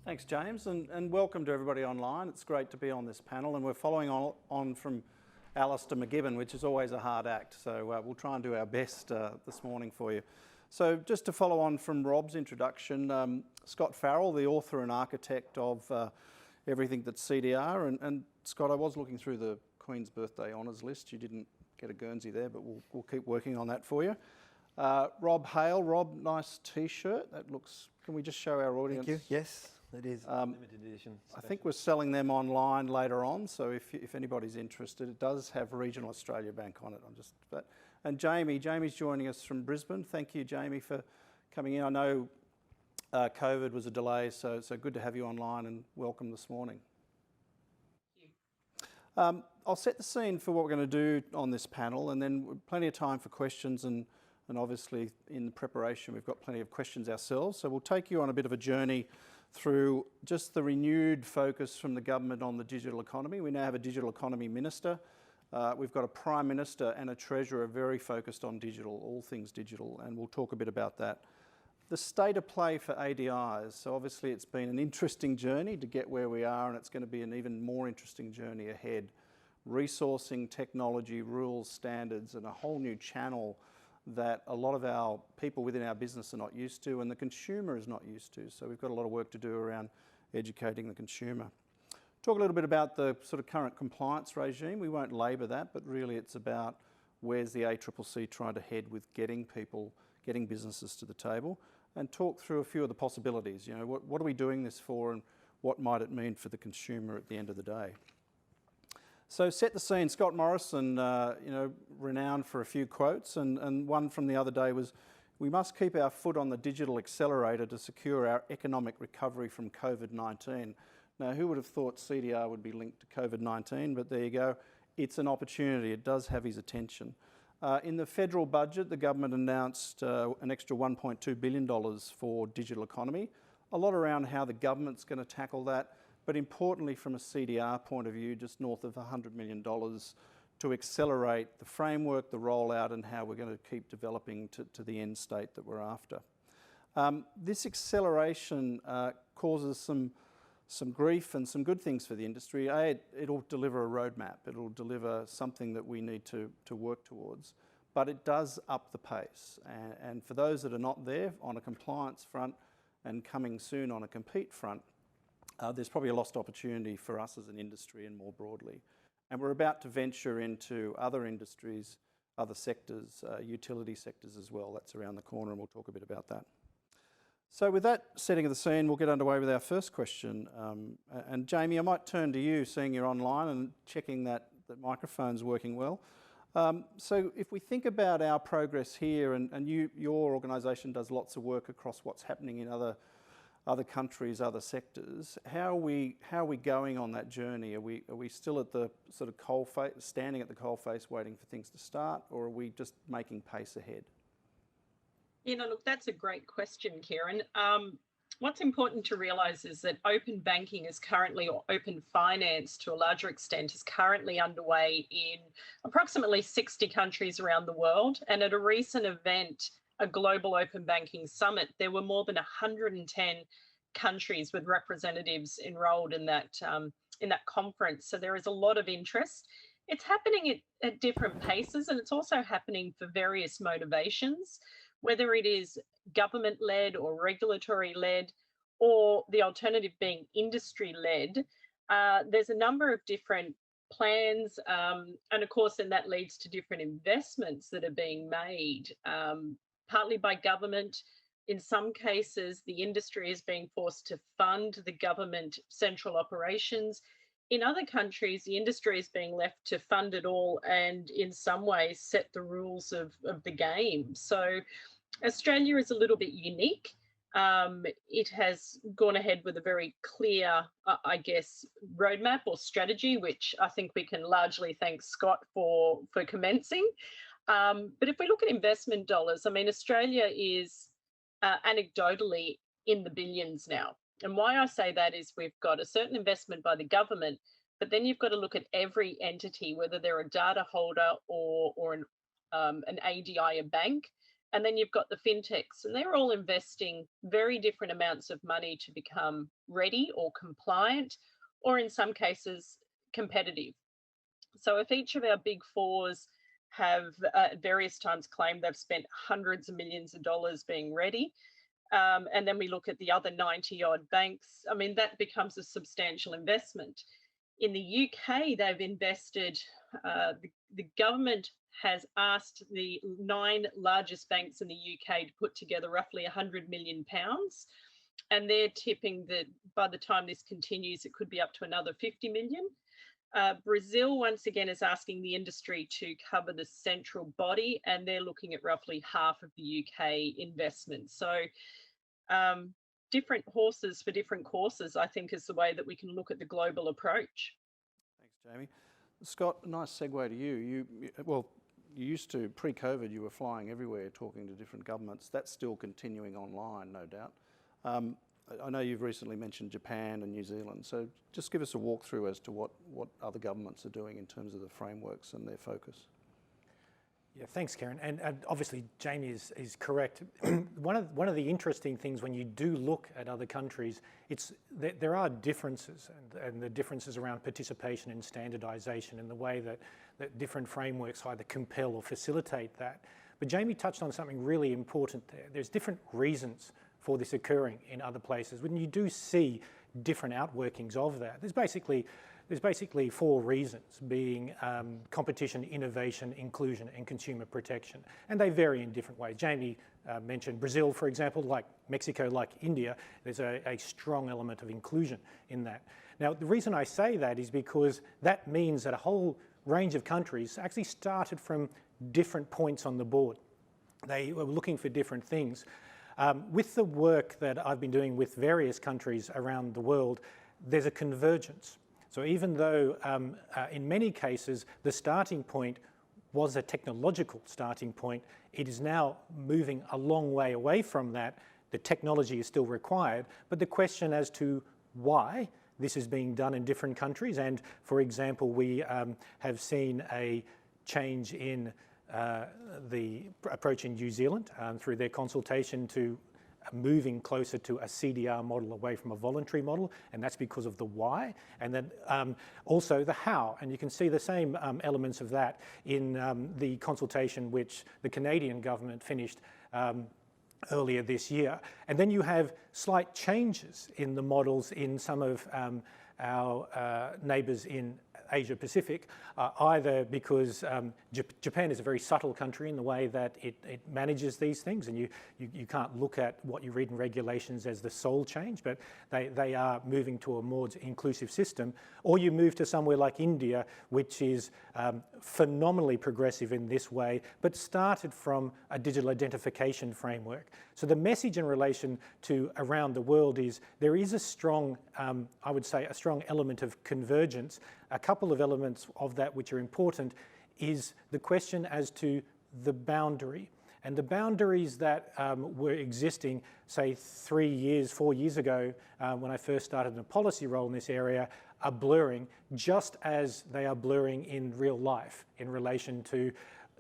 Thanks, James, and welcome to everybody online. It's great to be on this panel, and we're following on from Alistair McGibbon, which is always a hard act, so we'll try and do our best this morning for you. So just to follow on from Rob's introduction, Scott Farrell, the author and architect of everything that's CDR, and Scott, I was looking through the Queen's Birthday Honours list. You didn't get a Guernsey there, but we'll keep working on that for you. Rob Hale. Rob, nice T-shirt. That looks, can we just show our audience? Thank you. Yes, it is limited edition. I think we're selling them online later on, so if anybody's interested, it does have Regional Australia Bank on it. And Jamie's joining us from Brisbane. Thank you, Jamie, for coming in. I know COVID was a delay, so good to have you online, and welcome this morning. Thank you. I'll set the scene for what we're going to do on this panel, and then plenty of time for questions, and obviously in the preparation we've got plenty of questions ourselves. So we'll take you on a bit of a journey through just the renewed focus from the government on the digital economy. We now have a digital economy minister. We've got a Prime Minister and a Treasurer very focused on digital, all things digital, and we'll talk a bit about that. The state of play for ADIs. So obviously it's been an interesting journey to get where we are, and it's going to be an even more interesting journey ahead. Resourcing, technology, rules, standards, and a whole new channel that a lot of our people within our business are not used to, and the consumer is not used to. So we've got a lot of work to do around educating the consumer. Talk a little bit about the sort of current compliance regime. We won't labour that, but really it's about where's the ACCC trying to head with getting businesses to the table, and talk through a few of the possibilities. You know, what are we doing this for, and what might it mean for the consumer at the end of the day? So set the scene. Scott Morrison, renowned for a few quotes, and one from the other day was, "We must keep our foot on the digital accelerator to secure our economic recovery from COVID-19. Now, who would have thought CDR would be linked to COVID-19? But there you go. It's an opportunity. It does have his attention. In the federal budget, the government announced an extra $1.2 billion for digital economy. A lot around how the government's going to tackle that, but importantly from a CDR point of view, just north of $100 million to accelerate the framework, the rollout, and how we're going to keep developing to the end state that we're after. This acceleration causes some grief and some good things for the industry. It'll deliver a roadmap. It'll deliver something that we need to work towards, but it does up the pace. And for those that are not there on a compliance front and coming soon on a compete front, there's probably a lost opportunity for us as an industry and more broadly. And we're about to venture into other industries, other sectors, utility sectors as well. That's around the corner, and we'll talk a bit about that. So with that setting of the scene, we'll get underway with our first question. And Jamie, I might turn to you, seeing you're online and checking that the microphone's working well. So if we think about our progress here, and your organisation does lots of work across what's happening in other countries, other sectors, how are we going on that journey? Are we still at the sort of coalface, standing at the coalface waiting for things to start, or are we just making pace ahead? Look, that's a great question, Kieran. What's important to realise is that open banking is currently, or open finance to a larger extent, is currently underway in approximately 60 countries around the world. And at a recent event, a global open banking summit, there were more than 110 countries with representatives enrolled in that conference. So there is a lot of interest. It's happening at different paces, and it's also happening for various motivations, whether it is government-led or regulatory-led, or the alternative being industry-led. There's a number of different plans, and of course then that leads to different investments that are being made, partly by government. In some cases, the industry is being forced to fund the government central operations. In other countries, the industry is being left to fund it all and in some ways set the rules of the game. So Australia is a little bit unique. It has gone ahead with a very clear, roadmap or strategy, which I think we can largely thank Scott for commencing. But if we look at investment dollars, I mean, Australia is anecdotally in the billions now. And why I say that is we've got a certain investment by the government, but then you've got to look at every entity, whether they're a data holder or an ADI, a bank. And then you've got the fintechs, and they're all investing very different amounts of money to become ready or compliant, or in some cases, competitive. So if each of our big fours have at various times claimed they've spent hundreds of millions of dollars being ready, and then we look at the other 90 odd banks, I mean, that becomes a substantial investment. In the UK, they've invested, the government has asked the 9 largest banks in the UK to put together roughly £100 million. And they're tipping that by the time this continues, it could be up to another 50 million. Brazil, once again, is asking the industry to cover the central body, and they're looking at roughly half of the UK investment. So different horses for different courses, I think, is the way that we can look at the global approach. Thanks, Jamie. Scott, nice segue to you. You used to, pre-COVID, you were flying everywhere talking to different governments. That's still continuing online, no doubt. I know you've recently mentioned Japan and New Zealand, so just give us a walkthrough as to what other governments are doing in terms of the frameworks and their focus. Yeah, thanks, Kieran. And obviously, Jamie is correct. One of the interesting things when you do look at other countries, there are differences, and the differences around participation and standardisation and the way that different frameworks either compel or facilitate that. But Jamie touched on something really important there. There's different reasons for this occurring in other places. When you do see different outworkings of that, there's basically 4 reasons, being competition, innovation, inclusion, and consumer protection. And they vary in different ways. Jamie mentioned Brazil, for example, like Mexico, like India. There's a strong element of inclusion in that. Now, the reason I say that is because that means that a whole range of countries actually started from different points on the board. They were looking for different things. With the work that I've been doing with various countries around the world, there's a convergence. So even though in many cases the starting point was a technological starting point, it is now moving a long way away from that. The technology is still required, but the question as to why this is being done in different countries, and for example, we have seen a change in the approach in New Zealand through their consultation to moving closer to a CDR model away from a voluntary model, and that's because of the why, and then also the how. And you can see the same elements of that in the consultation which the Canadian government finished earlier this year. And then you have slight changes in the models in some of our neighbours in Asia Pacific, either because Japan is a very subtle country in the way that it manages these things, and you can't look at what you read in regulations as the sole change, but they are moving to a more inclusive system. Or you move to somewhere like India, which is phenomenally progressive in this way, but started from a digital identification framework. So the message in relation to around the world is there is a strong, I would say, a strong element of convergence. A couple of elements of that which are important is the question as to the boundary. And the boundaries that were existing, say 3 years, 4 years ago, when I first started in a policy role in this area, are blurring, just as they are blurring in real life in relation to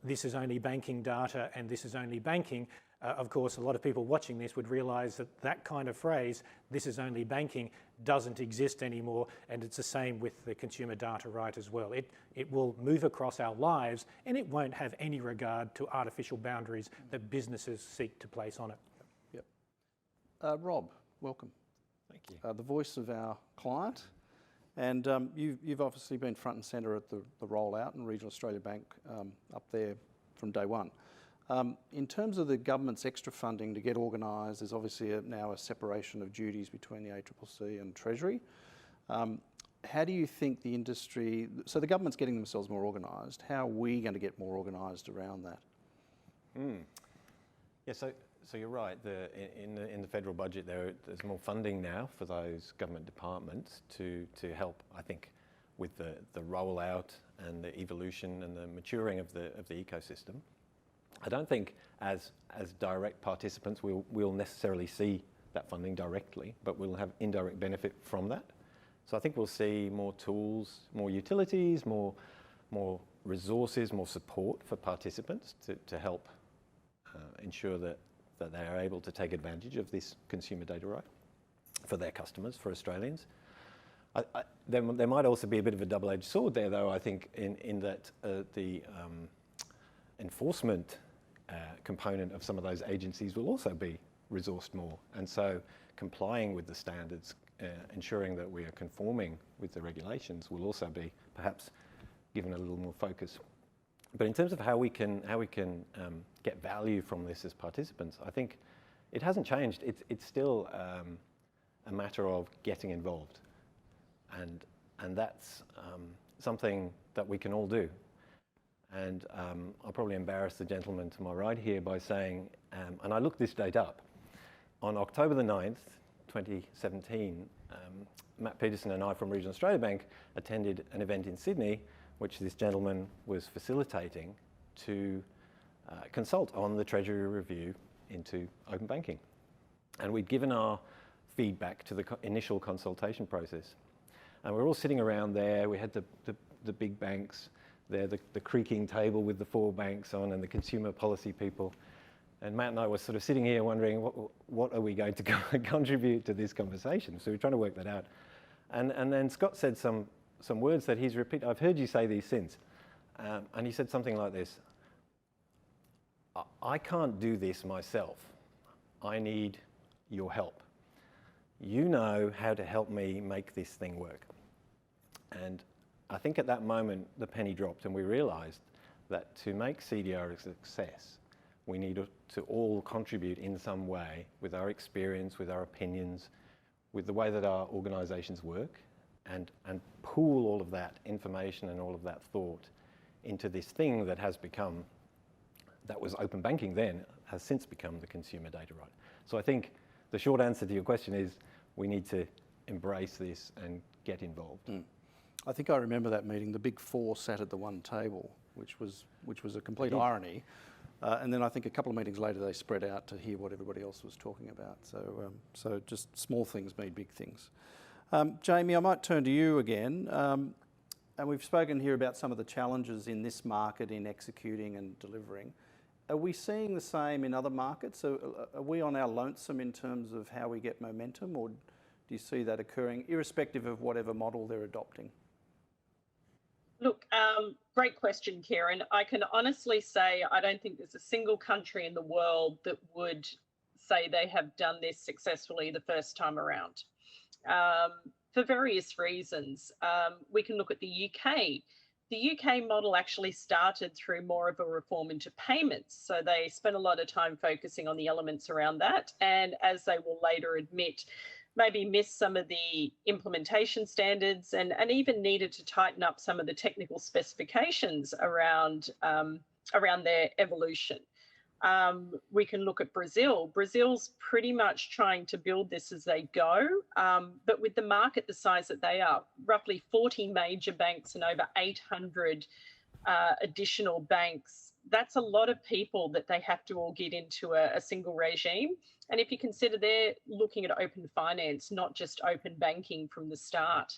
this is only banking data and this is only banking. Of course, a lot of people watching this would realise that that kind of phrase, this is only banking, doesn't exist anymore, and it's the same with the consumer data right as well. It will move across our lives, and it won't have any regard to artificial boundaries that businesses seek to place on it. Yep. Rob, welcome. Thank you. The voice of our client, and you've obviously been front and centre at the rollout and Regional Australia Bank up there from day one. In terms of the government's extra funding to get organised, there's obviously now a separation of duties between the ACCC and Treasury. How do you think the industry, so the government's getting themselves more organised, how are we going to get more organised around that? Yeah, so you're right. In the federal budget, there's more funding now for those government departments to help, I think, with the rollout and the evolution and the maturing of the ecosystem. I don't think as direct participants we'll necessarily see that funding directly, but we'll have indirect benefit from that. So I think we'll see more tools, more utilities, more resources, more support for participants to help ensure that they are able to take advantage of this consumer data right for their customers, for Australians. There might also be a bit of a double-edged sword there, though, I think, in that the enforcement component of some of those agencies will also be resourced more. And so complying with the standards, ensuring that we are conforming with the regulations will also be perhaps given a little more focus. But in terms of how we can get value from this as participants, I think it hasn't changed. It's still a matter of getting involved, and that's something that we can all do. And I'll probably embarrass the gentleman to my right here by saying, and I looked this date up, on October the 9th, 2017, Matt Peterson and I from Regional Australia Bank attended an event in Sydney which this gentleman was facilitating to consult on the Treasury review into open banking. And we'd given our feedback to the initial consultation process. And we're all sitting around there. We had the big banks there, the creaking table with the 4 banks on and the consumer policy people. And Matt and I were sort of sitting here wondering, what are we going to contribute to this conversation? So we're trying to work that out. And then Scott said some words that he's repeated. I've heard you say these since. And he said something like this: I can't do this myself. I need your help. You know how to help me make this thing work. And I think at that moment, the penny dropped and we realized that to make CDR a success, we need to all contribute in some way with our experience, with our opinions, with the way that our organizations work, and pool all of that information and all of that thought into this thing that has become, that was open banking then, has since become the consumer data right. So I think the short answer to your question is we need to embrace this and get involved. I think I remember that meeting. The big 4 sat at the one table, which was a complete irony. And then I think a couple of meetings later they spread out to hear what everybody else was talking about. So just small things mean big things. Jamie, I might turn to you again. And we've spoken here about some of the challenges in this market in executing and delivering. Are we seeing the same in other markets? Are we on our lonesome in terms of how we get momentum, or do you see that occurring irrespective of whatever model they're adopting? Look, great question, Kieran. I can honestly say I don't think there's a single country in the world that would say they have done this successfully the first time around. For various reasons. We can look at the UK. The UK model actually started through more of a reform into payments. So they spent a lot of time focusing on the elements around that. And as they will later admit, maybe missed some of the implementation standards and even needed to tighten up some of the technical specifications around their evolution. We can look at Brazil. Brazil's pretty much trying to build this as they go, but with the market the size that they are, roughly 40 major banks and over 800 additional banks, that's a lot of people that they have to all get into a single regime. And if you consider they're looking at open finance, not just open banking from the start.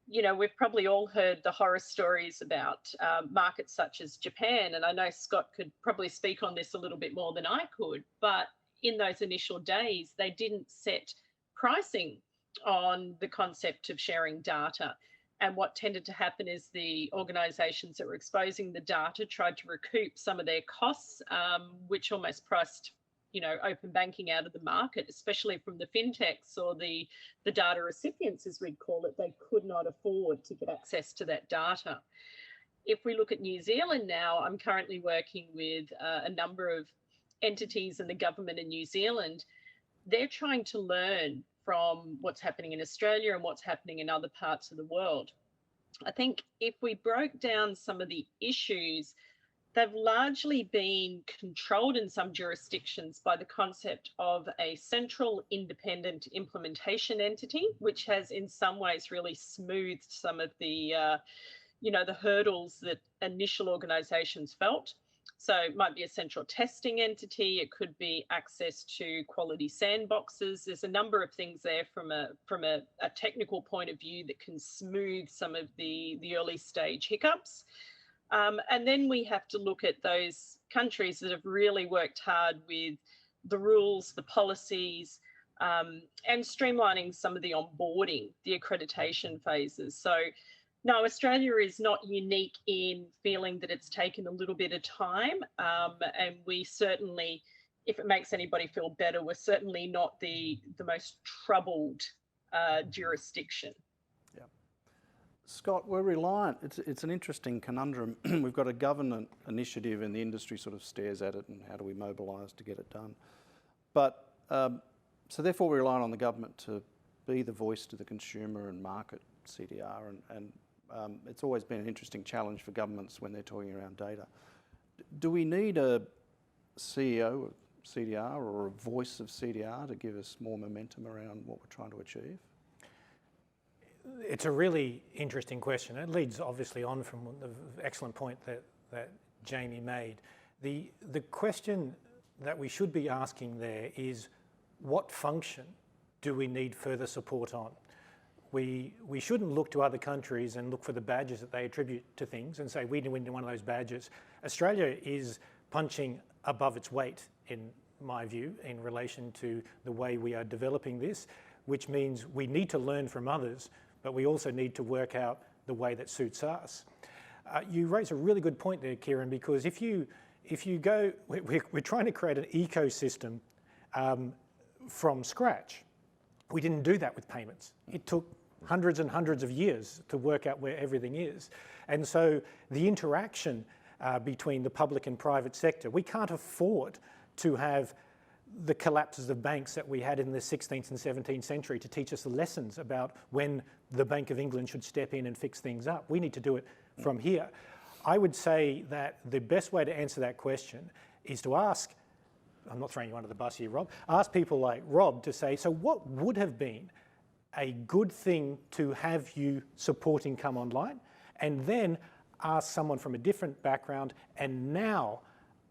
You know, we've probably all heard the horror stories about markets such as Japan, and I know Scott could probably speak on this a little bit more than I could, but in those initial days, they didn't set pricing on the concept of sharing data. And what tended to happen is the organisations that were exposing the data tried to recoup some of their costs, which almost priced open banking out of the market, especially from the fintechs or the data recipients, as we'd call it. They could not afford to get access to that data. If we look at New Zealand now, I'm currently working with a number of entities in the government in New Zealand. They're trying to learn from what's happening in Australia and what's happening in other parts of the world. I think if we broke down some of the issues, they've largely been controlled in some jurisdictions by the concept of a central independent implementation entity, which has in some ways really smoothed some of the, the hurdles that initial organisations felt. So it might be a central testing entity. It could be access to quality sandboxes. There's a number of things there from a technical point of view that can smooth some of the early stage hiccups. And then we have to look at those countries that have really worked hard with the rules, the policies, and streamlining some of the onboarding, the accreditation phases. So no, Australia is not unique in feeling that it's taken a little bit of time. And we certainly, if it makes anybody feel better, we're certainly not the most troubled jurisdiction. Yeah. Scott, we're reliant, it's an interesting conundrum. We've got a government initiative and the industry sort of stares at it and how do we mobilise to get it done. But, so therefore we're relying on the government to be the voice to the consumer and market CDR, and it's always been an interesting challenge for governments when they're talking around data. Do we need a CEO of CDR or a voice of CDR to give us more momentum around what we're trying to achieve? It's a really interesting question. It leads obviously on from the excellent point that Jamie made. The question that we should be asking there is, what function do we need further support on? We shouldn't look to other countries and look for the badges that they attribute to things and say we need one of those badges. Australia is punching above its weight, in my view, in relation to the way we are developing this, which means we need to learn from others, but we also need to work out the way that suits us. You raise a really good point there, Kieran, because if you go, we're trying to create an ecosystem from scratch. We didn't do that with payments. It took hundreds and hundreds of years to work out where everything is. And so the interaction between the public and private sector, we can't afford to have the collapses of banks that we had in the 16th and 17th century to teach us the lessons about when the Bank of England should step in and fix things up. We need to do it from here. I would say that the best way to answer that question is to ask, I'm not throwing you under the bus here, Rob, ask people like Rob to say, so what would have been a good thing to have you supporting come online? And then ask someone from a different background, and now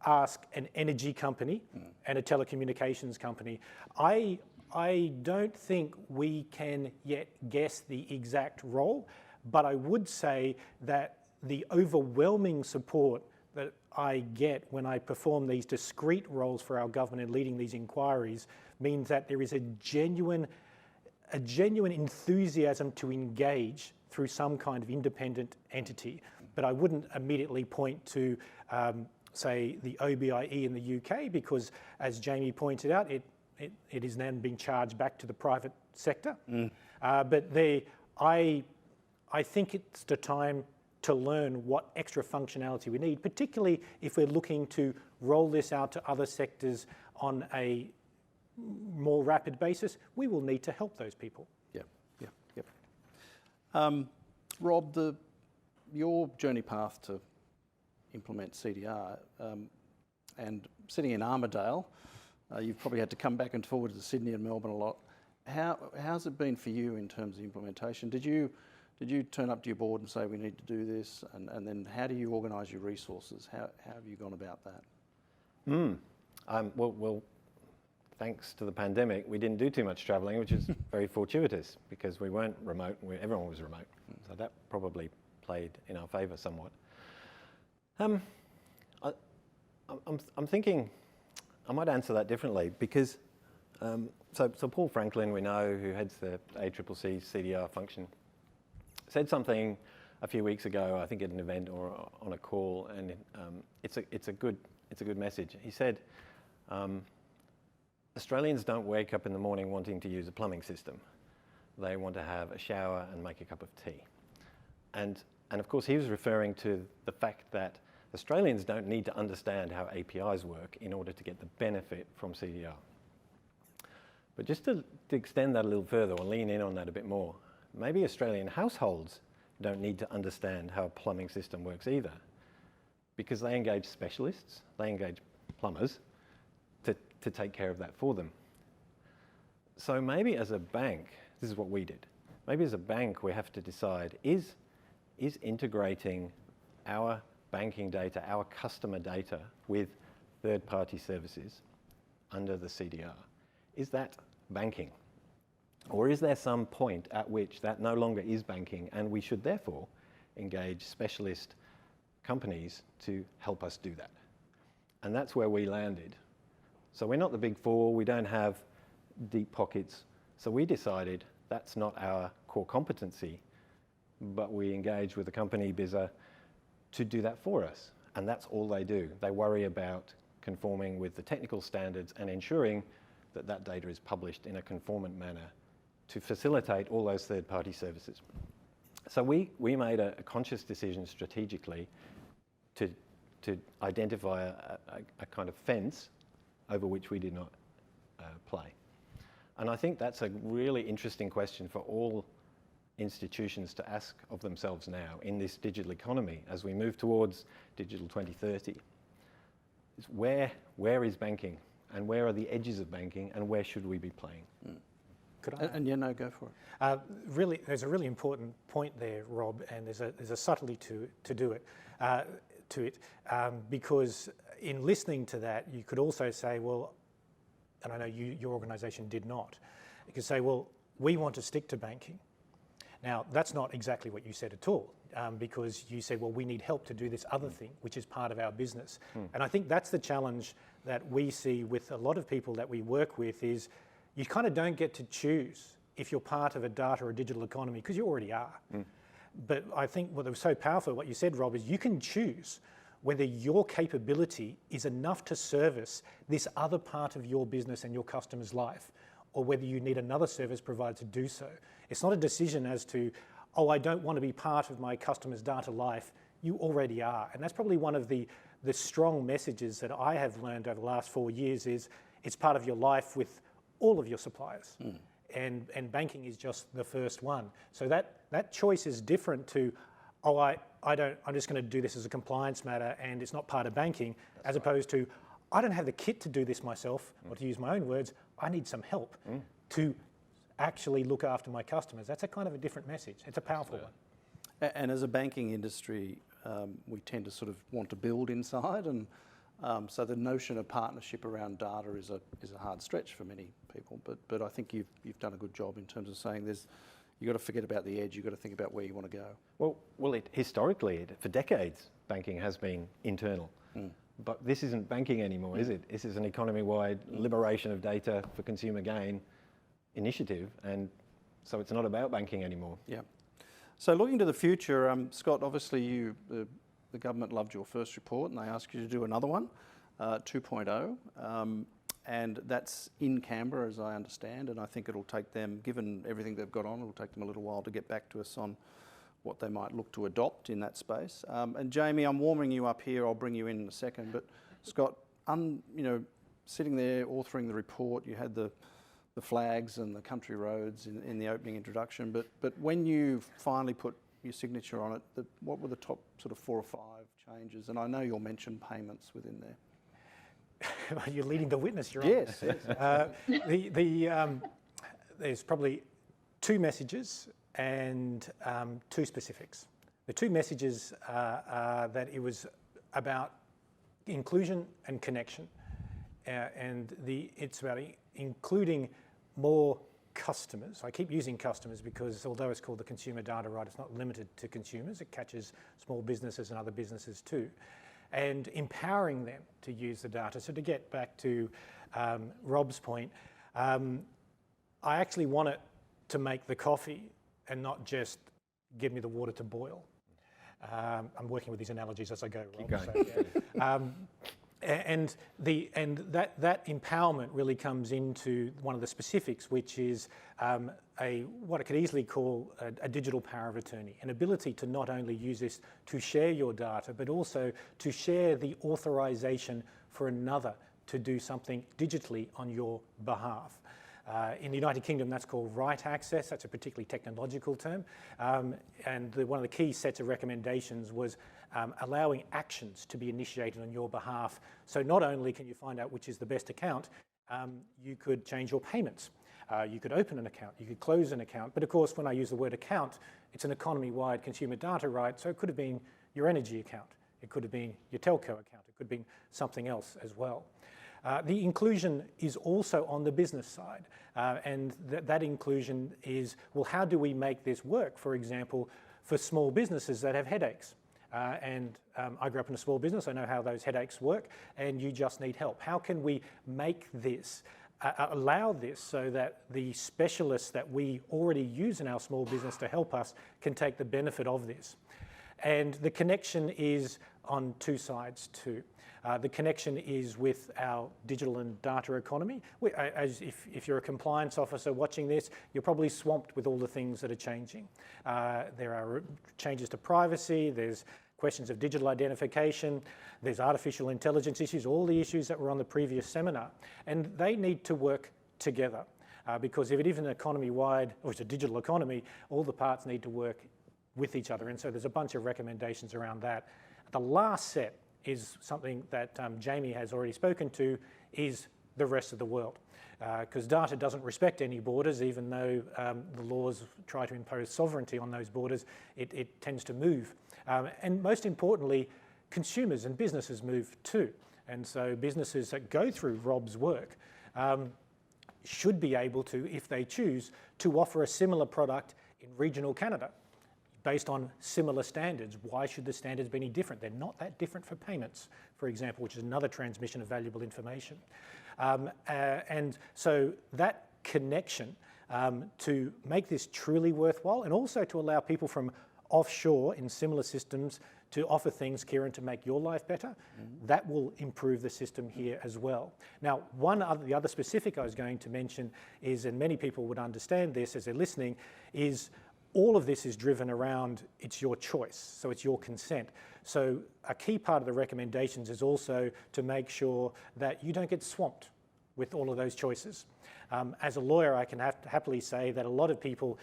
ask an energy company and a telecommunications company. I don't think we can yet guess the exact role, but I would say that the overwhelming support that I get when I perform these discrete roles for our government and leading these inquiries means that there is a genuine enthusiasm to engage through some kind of independent entity. But I wouldn't immediately point to, say, the OBIE in the UK, because as Jamie pointed out, it is then being charged back to the private sector. But I think it's the time to learn what extra functionality we need, particularly if we're looking to roll this out to other sectors on a more rapid basis. We will need to help those people. Yep. Rob, your journey path to implement CDR, and sitting in Armidale, you've probably had to come back and forward to Sydney and Melbourne a lot. How's it been for you in terms of implementation? Did you turn up to your board and say we need to do this, and then how do you organise your resources? How have you gone about that? Well, thanks to the pandemic, we didn't do too much travelling, which is very fortuitous because we weren't remote. Everyone was remote, so that probably played in our favour somewhat. I'm thinking I might answer that differently because so Paul Franklin, we know, who heads the ACCC CDR function, said something a few weeks ago, I think at an event or on a call, and it's a good message. He said, Australians don't wake up in the morning wanting to use a plumbing system. They want to have a shower and make a cup of tea. And of course, he was referring to the fact that Australians don't need to understand how APIs work in order to get the benefit from CDR. But just to extend that a little further or lean in on that a bit more, maybe Australian households don't need to understand how a plumbing system works either, because they engage specialists, they engage plumbers to take care of that for them. So maybe as a bank, this is what we did. Maybe as a bank, we have to decide, is integrating our banking data, our customer data with third-party services under the CDR, is that banking? Or is there some point at which that no longer is banking and we should therefore engage specialist companies to help us do that. And that's where we landed. So we're not the big four, we don't have deep pockets. So we decided that's not our core competency, but we engaged with a company, Bizza, to do that for us. And that's all they do. They worry about conforming with the technical standards and ensuring that that data is published in a conformant manner to facilitate all those third-party services. So we made a conscious decision strategically to identify a kind of fence over which we did not play. And I think that's a really interesting question for all institutions to ask of themselves now in this digital economy as we move towards digital 2030. Is where is banking, and where are the edges of banking, and where should we be playing? Could I? And yeah, no, go for it. Really, there's a really important point there, Rob, and there's a subtlety to it, because in listening to that, you could also say, well, and I know your organisation did not, you could say, well, we want to stick to banking. Now, that's not exactly what you said at all, because you said, well, we need help to do this other thing, which is part of our business. And I think that's the challenge that we see with a lot of people that we work with is you kind of don't get to choose if you're part of a data or digital economy, because you already are. But I think what was so powerful, what you said, Rob, is you can choose whether your capability is enough to service this other part of your business and your customer's life, or whether you need another service provider to do so. It's not a decision as to, oh, I don't want to be part of my customer's data life. You already are. And that's probably one of the strong messages that I have learned over the last 4 years is it's part of your life with all of your suppliers. And banking is just the first one. So that choice is different to, oh, I'm just going to do this as a compliance matter and it's not part of banking, as opposed to, I don't have the kit to do this myself, or to use my own words, I need some help to actually look after my customers. That's a kind of a different message. It's a powerful one. And as a banking industry, we tend to sort of want to build inside, and so the notion of partnership around data is a hard stretch for many people. But I think you've done a good job in terms of saying you've got to forget about the edge. You've got to think about where you want to go. Well, historically, for decades, banking has been internal. But this isn't banking anymore, is it? This is an economy-wide liberation of data for consumer gain initiative, and so it's not about banking anymore. Yeah. So looking to the future, Scott, obviously the government loved your first report and they asked you to do another one, 2.0, and that's in Canberra, as I understand, and I think it'll take them, given everything they've got on, it'll take them a little while to get back to us on what they might look to adopt in that space. And Jamie, I'm warming you up here. I'll bring you in a second. But Scott, sitting there authoring the report, you had the flags and the country roads in the opening introduction. But when you finally put your signature on it, what were the top sort of 4 or 5 changes? And I know you'll mention payments within there. You're leading the witness, you're yes, on. Yes. There's probably 2 messages and 2 specifics. The 2 messages are that it was about inclusion and connection, and it's about including more customers. I keep using customers because although it's called the consumer data right, it's not limited to consumers. It catches small businesses and other businesses too, and empowering them to use the data. So to get back to Rob's point, I actually want it to make the coffee and not just give me the water to boil. I'm working with these analogies as I go, Rob. Keep going. So, yeah. And that empowerment really comes into one of the specifics, which is what I could easily call a digital power of attorney, an ability to not only use this to share your data, but also to share the authorization for another to do something digitally on your behalf. In the United Kingdom, that's called right access. That's a particularly technological term. And one of the key sets of recommendations was allowing actions to be initiated on your behalf. So not only can you find out which is the best account, you could change your payments. You could open an account, you could close an account. But of course, when I use the word account, it's an economy-wide consumer data right. So it could have been your energy account. It could have been your telco account. It could have been something else as well. The inclusion is also on the business side, and that inclusion is, well, how do we make this work, for example, for small businesses that have headaches? I grew up in a small business. I know how those headaches work, and you just need help. How can we make this, allow this so that the specialists that we already use in our small business to help us can take the benefit of this? And the connection is on two sides too. The connection is with our digital and data economy. If you're a compliance officer watching this, you're probably swamped with all the things that are changing. There are changes to privacy, there's questions of digital identification, there's artificial intelligence issues, all the issues that were on the previous seminar. And they need to work together because if it is an economy-wide, or it's a digital economy, all the parts need to work with each other. And so there's a bunch of recommendations around that. The last set is something that Jamie has already spoken to, is the rest of the world. Because data doesn't respect any borders, even though the laws try to impose sovereignty on those borders, it tends to move. And most importantly, consumers and businesses move too. And so businesses that go through Rob's work should be able to, if they choose, to offer a similar product in regional Canada, based on similar standards. Why should the standards be any different? They're not that different for payments, for example, which is another transmission of valuable information. And so that connection to make this truly worthwhile, and also to allow people from offshore in similar systems to offer things, Kieran, to make your life better, that will improve the system here as well. Now, the other specific I was going to mention is, and many people would understand this as they're listening, is all of this is driven around, it's your choice, so it's your consent. So a key part of the recommendations is also to make sure that you don't get swamped with all of those choices. As a lawyer, I can happily say that a lot of people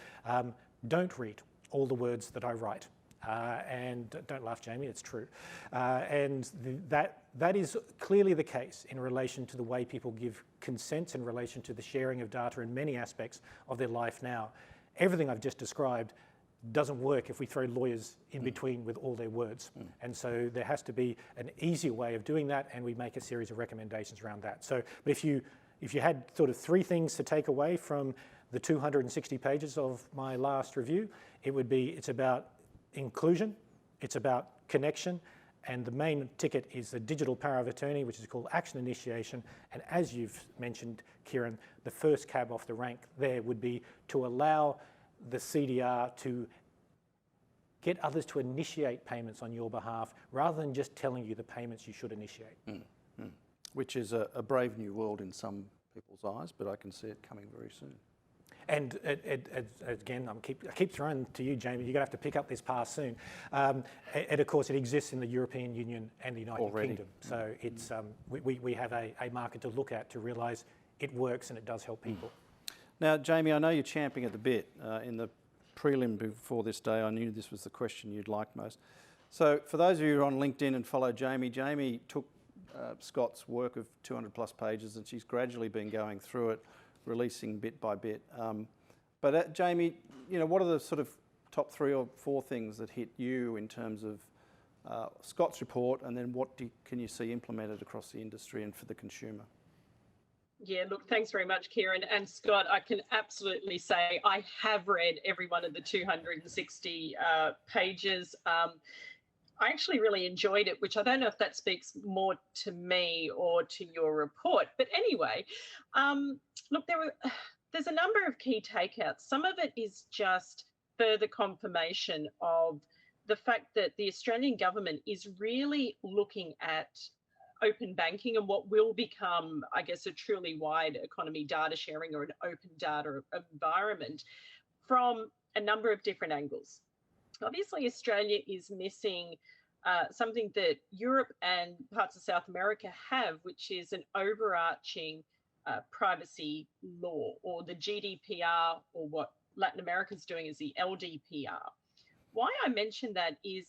don't read all the words that I write. And don't laugh, Jamie, it's true. And that is clearly the case in relation to the way people give consents in relation to the sharing of data in many aspects of their life now. Everything I've just described doesn't work if we throw lawyers in between with all their words. And so there has to be an easier way of doing that, and we make a series of recommendations around that. So, but if you had sort of three things to take away from the 260 pages of my last review, it would be, it's about inclusion, it's about connection, and the main ticket is the digital power of attorney, which is called action initiation. And as you've mentioned, Kieran, the first cab off the rank there would be to allow the CDR to get others to initiate payments on your behalf, rather than just telling you the payments you should initiate. Which is a brave new world in some people's eyes, but I can see it coming very soon. And again, I keep throwing to you, Jamie, you're going to have to pick up this pass soon. And of course, it exists in the European Union and the United Kingdom. So it's, we have a market to look at to realise it works and it does help people. Now, Jamie, I know you're champing at the bit. In the prelim before this day, I knew this was the question you'd like most. So for those of you who are on LinkedIn and follow Jamie, Jamie took Scott's work of 200 plus pages, and she's gradually been going through it, releasing bit by bit. But Jamie, you know, what are the sort of top 3 or 4 things that hit you in terms of Scott's report, and then what can you see implemented across the industry and for the consumer? Yeah, look, thanks very much, Kieran. And Scott, I can absolutely say I have read every one of the 260 pages. I actually really enjoyed it, which I don't know if that speaks more to me or to your report. But anyway, look, there's a number of key takeouts. Some of it is just further confirmation of the fact that the Australian government is really looking at open banking and what will become, I guess, a truly wide economy data sharing or an open data environment from a number of different angles. Obviously, Australia is missing something that Europe and parts of South America have, which is an overarching privacy law, or the GDPR, or what Latin America is doing is the LDPR. Why I mention that is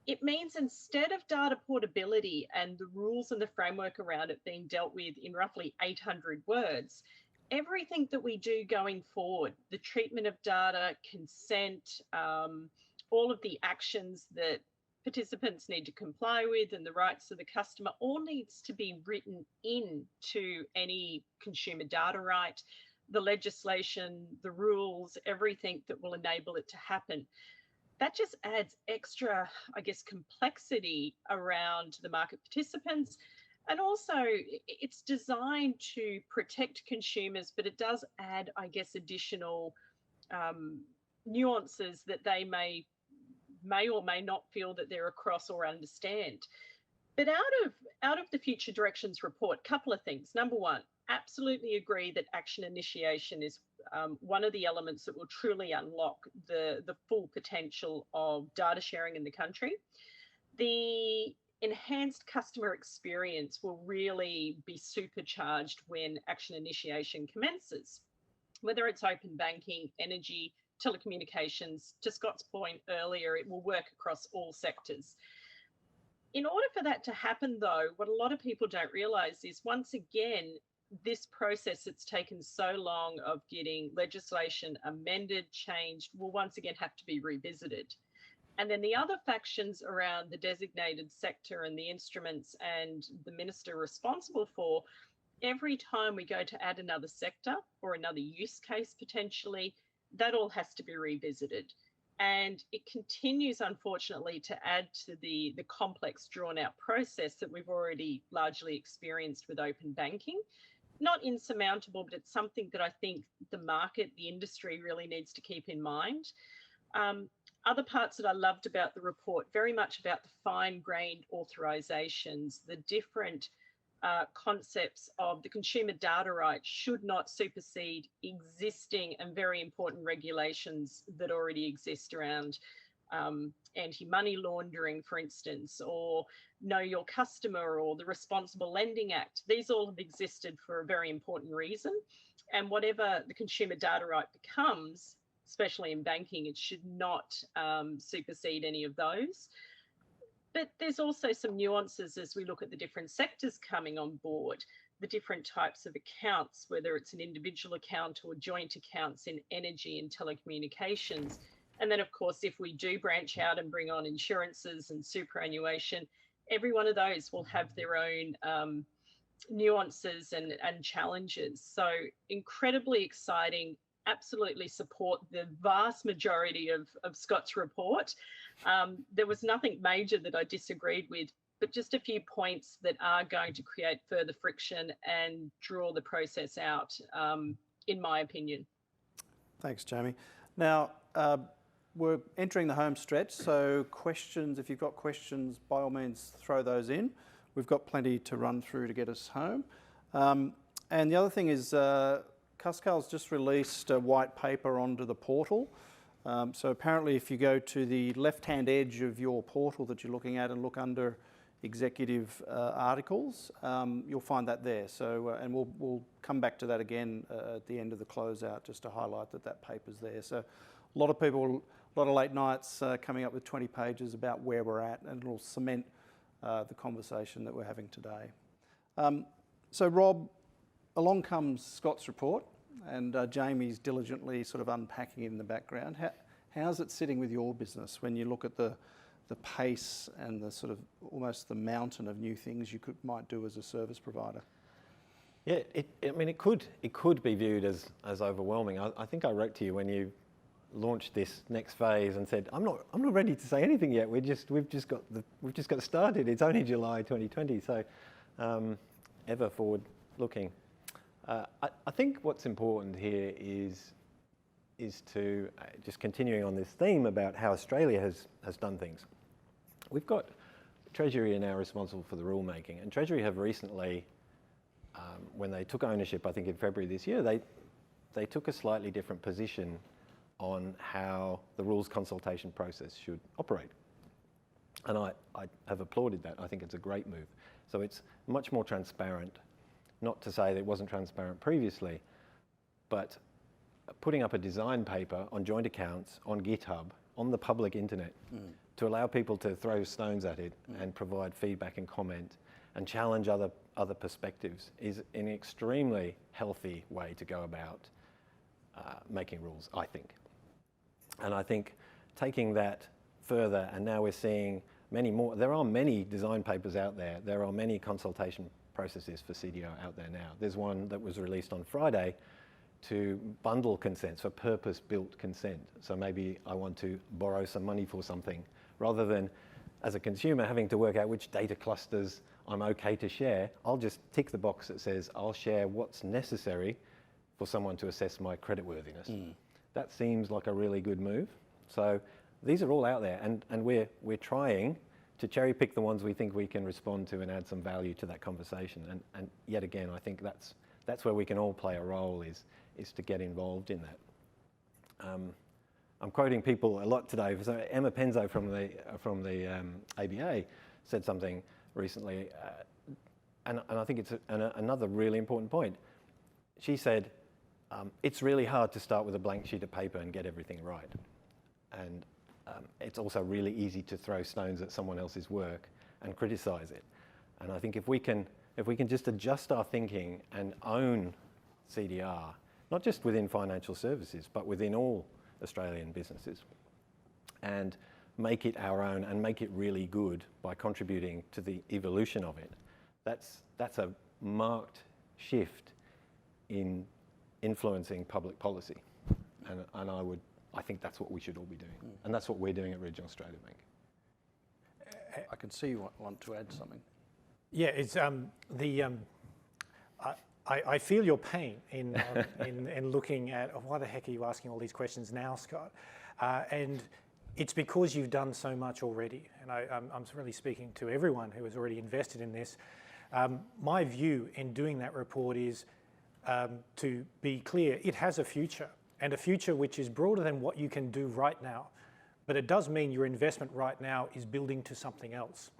it means instead of data portability and the rules and the framework around it being dealt with in roughly 800 words, everything that we do going forward, the treatment of data, consent, all of the actions that participants need to comply with and the rights of the customer, all needs to be written into any consumer data right, the legislation, the rules, everything that will enable it to happen. that just adds extra, I guess, complexity around the market participants. And also, it's designed to protect consumers, but it does add, I guess, additional nuances that they may or may not feel that they're across or understand. But out of the Future Directions report, couple of things. Number one, absolutely agree that action initiation is one of the elements that will truly unlock the full potential of data sharing in the country. The enhanced customer experience will really be supercharged when action initiation commences, whether it's open banking, energy, telecommunications. To Scott's point earlier, it will work across all sectors. In order for that to happen, though, what a lot of people don't realise is, once again, this process that's taken so long of getting legislation amended, changed, will once again have to be revisited. And then the other factions around the designated sector and the instruments and the minister responsible for, every time we go to add another sector or another use case potentially, that all has to be revisited. And it continues, unfortunately, to add to the complex, drawn-out process that we've already largely experienced with open banking. Not insurmountable, but it's something that I think the market, the industry really needs to keep in mind. Other parts that I loved about the report, very much about the fine-grained authorisations, the different concepts of the consumer data rights should not supersede existing and very important regulations that already exist around anti-money laundering, for instance, or Know Your Customer, or the Responsible Lending Act. These all have existed for a very important reason. And whatever the consumer data right becomes, especially in banking, it should not supersede any of those. But there's also some nuances as we look at the different sectors coming on board, the different types of accounts, whether it's an individual account or joint accounts in energy and telecommunications. And then, of course, if we do branch out and bring on insurances and superannuation, every one of those will have their own nuances and challenges. So incredibly exciting. Absolutely support the vast majority of Scott's report. There was nothing major that I disagreed with, but just a few points that are going to create further friction and draw the process out, in my opinion. Thanks, Jamie. Now, we're entering the home stretch, so questions, if you've got questions, by all means, throw those in. We've got plenty to run through to get us home. And the other thing is, Cuscal's just released a white paper onto the portal. So apparently if you go to the left-hand edge of your portal that you're looking at and look under executive articles, you'll find that there. So, and we'll come back to that again at the end of the closeout, just to highlight that that paper's there. So a lot of people, a lot of late nights coming up with 20 pages about where we're at, and it'll cement the conversation that we're having today. So Rob, along comes Scott's report, and Jamie's diligently sort of unpacking it in the background. How's it sitting with your business when you look at the pace and the sort of almost the mountain of new things you might do as a service provider? Yeah, I mean, it could be viewed as overwhelming. I think I wrote to you when you launched this next phase and said, I'm not ready to say anything yet. We've just got started. It's only July 2020, so ever forward looking. I think what's important here is to just continuing on this theme about how Australia has done things. We've got Treasury are now responsible for the rulemaking, and Treasury have recently, when they took ownership, I think in February this year, they took a slightly different position on how the rules consultation process should operate. And I have applauded that. I think it's a great move. So it's much more transparent. Not to say that it wasn't transparent previously, but putting up a design paper on joint accounts, on GitHub, on the public internet, to allow people to throw stones at it and provide feedback and comment and challenge other perspectives is an extremely healthy way to go about making rules, I think. And I think taking that further, and now we're seeing many more, there are many design papers out there, there are many consultation processes for CDO out there now. There's one that was released on Friday to bundle consents for purpose-built consent. So maybe I want to borrow some money for something, rather than as a consumer having to work out which data clusters I'm okay to share. I'll just tick the box that says I'll share what's necessary for someone to assess my creditworthiness. That seems like a really good move. So these are all out there, and we're trying to cherry pick the ones we think we can respond to and add some value to that conversation. And yet again, I think that's where we can all play a role, is to get involved in that. I'm quoting people a lot today. So Emma Penzo from the ABA said something recently, and I think it's another really important point. She said, it's really hard to start with a blank sheet of paper and get everything right. And it's also really easy to throw stones at someone else's work and criticize it. And I think if we can just adjust our thinking and own CDR, not just within financial services, but within all Australian businesses, and make it our own and make it really good by contributing to the evolution of it, that's a marked shift in influencing public policy. And I think that's what we should all be doing. And that's what we're doing at Regional Australia Bank. I can see you want to add something. Yeah, it's I feel your pain in looking at why the heck are you asking all these questions now, Scott? And it's because you've done so much already. And I'm really speaking to everyone who has already invested in this. My view in doing that report is to be clear, it has a future, and a future which is broader than what you can do right now. But it does mean your investment right now is building to something else.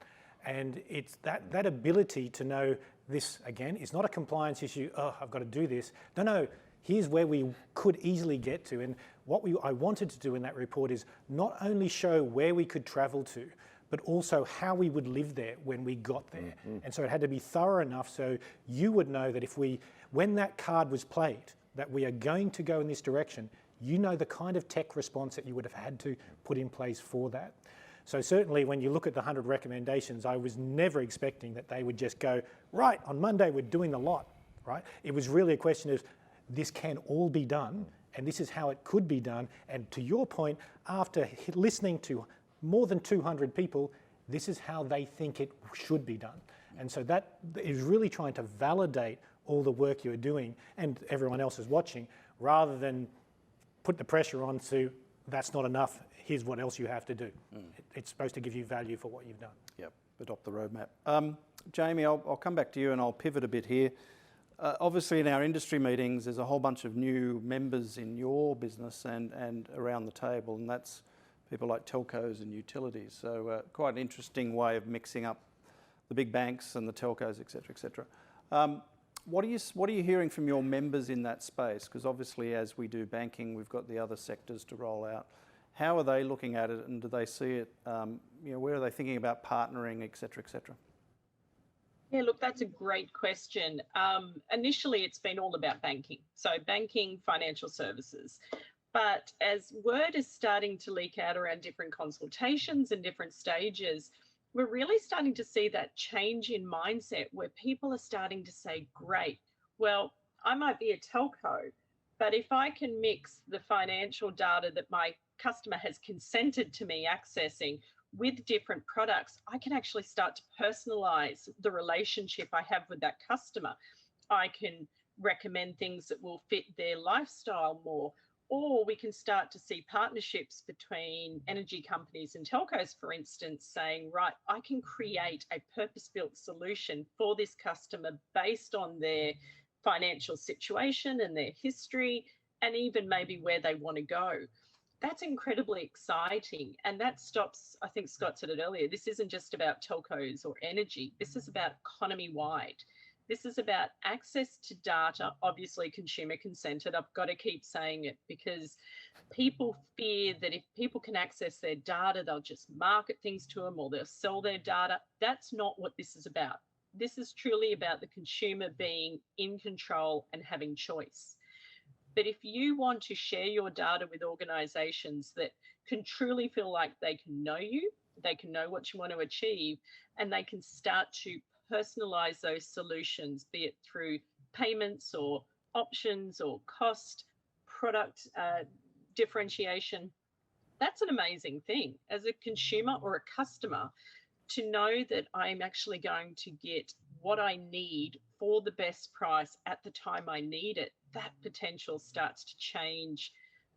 And it's that ability to know this, again, is not a compliance issue, oh, I've got to do this. No, here's where we could easily get to. And what I wanted to do in that report is not only show where we could travel to, but also how we would live there when we got there. And so it had to be thorough enough so you would know that when that card was played, that we are going to go in this direction, you know the kind of tech response that you would have had to put in place for that. So certainly when you look at the 100 recommendations, I was never expecting that they would just go, right, on Monday we're doing the lot, right? It was really a question of this can all be done, and this is how it could be done. And to your point, after listening to more than 200 people, this is how they think it should be done. And so that is really trying to validate all the work you're doing and everyone else is watching, rather than put the pressure on to, that's not enough, here's what else you have to do. It's supposed to give you value for what you've done. Yep, adopt the roadmap. Jamie, I'll come back to you and I'll pivot a bit here. Obviously in our industry meetings, there's a whole bunch of new members in your business and around the table, and that's people like telcos and utilities. So quite an interesting way of mixing up the big banks and the telcos, et cetera, et cetera. What are you hearing from your members in that space? Because obviously as we do banking, we've got the other sectors to roll out. How are they looking at it, and do they see it, where are they thinking about partnering, et cetera, et cetera? Yeah, look, that's a great question. Initially, it's been all about banking. So banking, financial services. But as word is starting to leak out around different consultations and different stages, we're really starting to see that change in mindset where people are starting to say, great, well, I might be a telco, but if I can mix the financial data that my customer has consented to me accessing with different products, I can actually start to personalize the relationship I have with that customer. I can recommend things that will fit their lifestyle more. Or we can start to see partnerships between energy companies and telcos, for instance, saying, right, I can create a purpose-built solution for this customer based on their financial situation and their history, and even maybe where they want to go. That's incredibly exciting. And that stops, I think Scott said it earlier, this isn't just about telcos or energy. This is about economy-wide. This is about access to data, obviously consumer consented. I've got to keep saying it because people fear that if people can access their data, they'll just market things to them or they'll sell their data. That's not what this is about. This is truly about the consumer being in control and having choice. But if you want to share your data with organisations that can truly feel like they can know you, they can know what you want to achieve, and they can start to personalize those solutions, be it through payments or options or cost, product differentiation. That's an amazing thing as a consumer or a customer, to know that I'm actually going to get what I need for the best price at the time I need it. That potential starts to change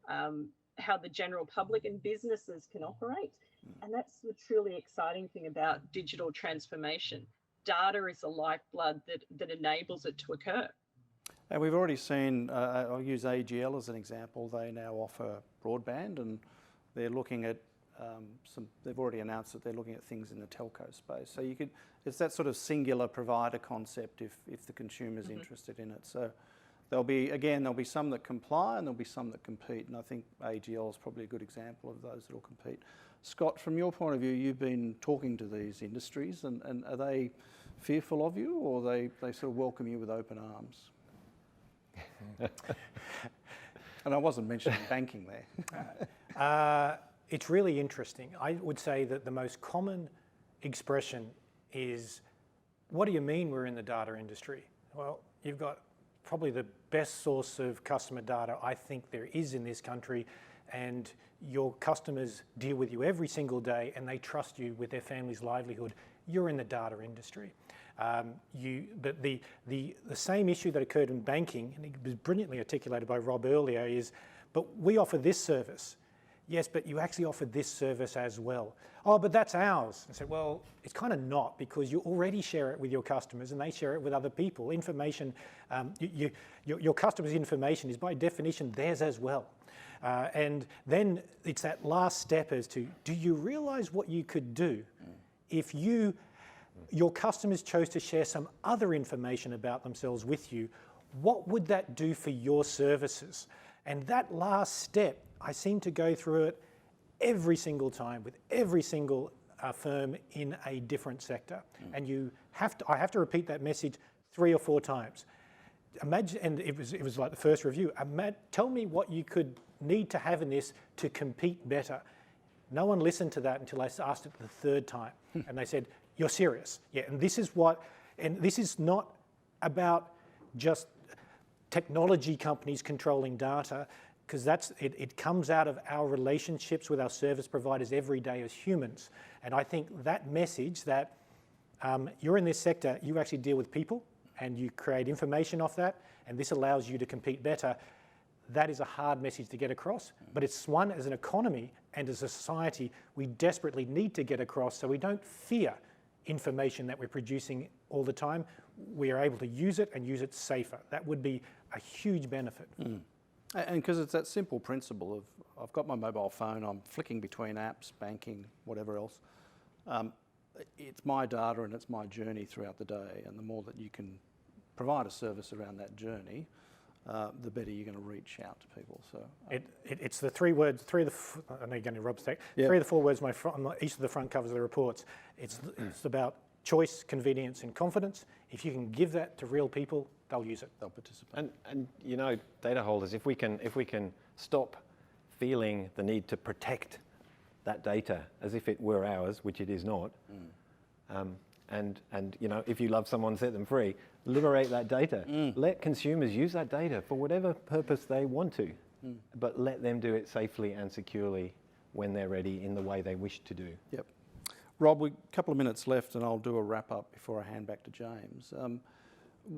how the general public and businesses can operate. And that's the truly exciting thing about digital transformation. Data is the lifeblood that enables it to occur. And we've already seen, I'll use AGL as an example, they now offer broadband, and they're looking at they've already announced that they're looking at things in the telco space. So it's that sort of singular provider concept if the consumer's interested in it. So there'll be some that comply and there'll be some that compete, and I think AGL is probably a good example of those that will compete. Scott, from your point of view, you've been talking to these industries, and are they fearful of you, or they sort of welcome you with open arms? And I wasn't mentioning banking there. It's really interesting. I would say that the most common expression is, what do you mean we're in the data industry? Well, you've got probably the best source of customer data I think there is in this country, and your customers deal with you every single day and they trust you with their family's livelihood. You're in the data industry. But the same issue that occurred in banking, and it was brilliantly articulated by Rob earlier, is, but we offer this service. Yes, but you actually offer this service as well. Oh, but that's ours. I said, well, it's kind of not, because you already share it with your customers and they share it with other people. Information, your customer's information is by definition theirs as well. And then it's that last step as to, do you realize what you could do if your customers chose to share some other information about themselves with you? What would that do for your services? And that last step, I seem to go through it every single time with every single firm in a different sector. And I have to repeat that message 3 or 4 times. Imagine, and it was like the first review, tell me what you could need to have in this to compete better. No one listened to that until I asked it the 3rd time. And they said, you're serious. Yeah, and this is not about just technology companies controlling data, because it comes out of our relationships with our service providers every day as humans. And I think that message that you're in this sector, you actually deal with people and you create information off that, and this allows you to compete better, that is a hard message to get across. But it's one, as an economy and as a society, we desperately need to get across, so we don't fear information that we're producing all the time. We are able to use it and use it safer. That would be a huge benefit. And because it's that simple principle of, I've got my mobile phone, I'm flicking between apps, banking, whatever else. It's my data and it's my journey throughout the day, and the more that you can provide a service around that journey, the better you're going to reach out to people. So it's the 3 words, I know you're going to Rob's take, 3 of the 4 words on each of the front covers of the reports. It's about choice, convenience and confidence. If you can give that to real people, they'll use it, they'll participate. And you know, data holders, if we can stop feeling the need to protect that data as if it were ours, which it is not, and you know, if you love someone, set them free. Liberate that data. Let consumers use that data for whatever purpose they want to, but let them do it safely and securely when they're ready in the way they wish to do. Yep. Rob, a couple of minutes left and I'll do a wrap up before I hand back to James.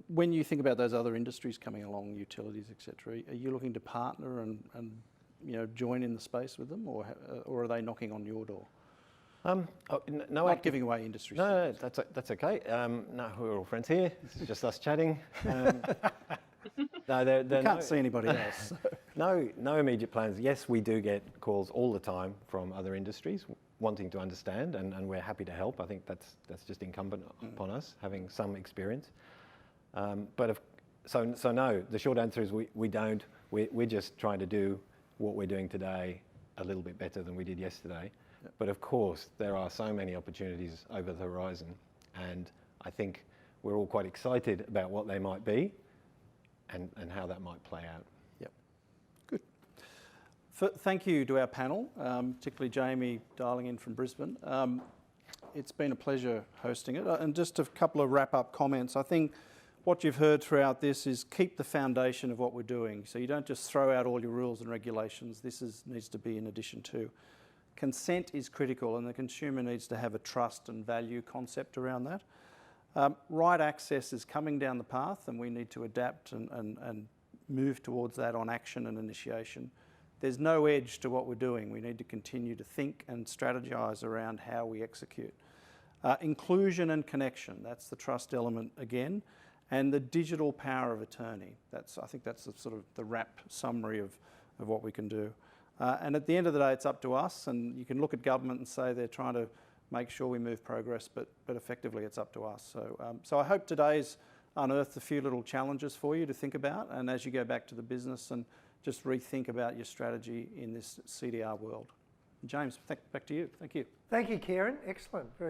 When you think about those other industries coming along, utilities, etc., are you looking to partner and you know, join in the space with them, or are they knocking on your door? No, not giving away industry. No, that's okay. No, we're all friends here. This is just us chatting. No, you can't see anybody else. No immediate plans. Yes, we do get calls all the time from other industries wanting to understand, and we're happy to help. I think that's just incumbent upon us, having some experience. So no, the short answer is we don't. We're just trying to do what we're doing today a little bit better than we did yesterday. Yep. But of course, there are so many opportunities over the horizon, and I think we're all quite excited about what they might be and how that might play out. Yep. Good. Thank you to our panel, particularly Jamie dialing in from Brisbane. It's been a pleasure hosting it. And just a couple of wrap-up comments. I think what you've heard throughout this is keep the foundation of what we're doing. So you don't just throw out all your rules and regulations. This needs to be in addition to. Consent is critical, and the consumer needs to have a trust and value concept around that. Right access is coming down the path, and we need to adapt and move towards that on action and initiation. There's no edge to what we're doing. We need to continue to think and strategise around how we execute. Inclusion and connection, that's the trust element again, and the digital power of attorney. I think that's the sort of the wrap summary of what we can do. And at the end of the day, it's up to us, and you can look at government and say they're trying to make sure we move progress, but effectively it's up to us. So I hope today's unearthed a few little challenges for you to think about, and as you go back to the business and just rethink about your strategy in this CDR world. James, back to you. Thank you. Thank you, Kieran. Excellent. Very